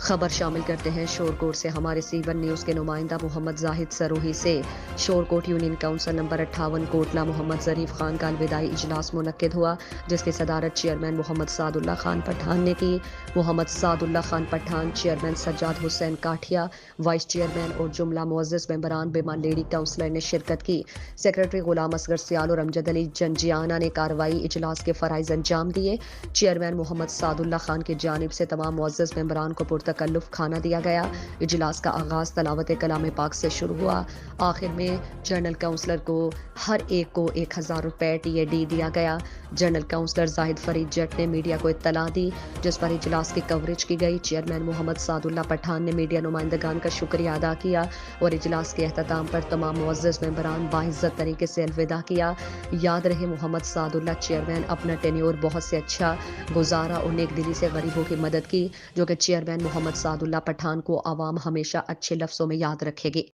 خبر شامل کرتے ہیں شورکوٹ سے۔ ہمارے سی1 نیوز کے نمائندہ محمد زاہد سروہی سے Shorkot union council number 58 Kotla Muhammad Zarif Khan کا الوداعی اجلاس منعقد ہوا، جس کی صدارت چیئرمین محمد سعد اللہ خان پٹھان نے کی۔ Muhammad Saad Ullah Khan Pathan, chairman Sajjad Hussain Kathia, vice chairman اور جملہ معزز ممبران بما لیڈی کونسلر نے شرکت کی۔ سیکریٹری غلام اصغر سیال اور امجد علی جنجیانہ نے کارروائی اجلاس کے فرائض انجام دیے۔ چیئرمین محمد سعد اللہ خان کی جانب سے تمام معزز ممبران کو پرتکلف کھانا دیا گیا۔ اجلاس کا آغاز تلاوت کلام پاک سے شروع ہوا۔ آخر میں جنرل کونسلر کو ہر ایک کو 1000 روپے TAD دیا گیا۔ جنرل کونسلر زاہد فرید جٹ نے میڈیا کو اطلاع دی، جس پر اجلاس کی کوریج کی گئی۔ چیئرمین محمد سعد اللہ پٹھان نے میڈیا نمائندگان کا شکریہ ادا کیا اور اجلاس کے اختتام پر تمام معزز ممبران باعزت طریقے سے الوداع کیا۔ یاد رہے محمد سعد اللہ چیئرمین اپنا ٹینیور بہت سے اچھا گزارا اور نیک دلی سے غریبوں کی مدد کی، جو کہ چیئرمین محمد سعد اللہ پٹھان کو عوام ہمیشہ اچھے لفظوں میں یاد رکھے گی۔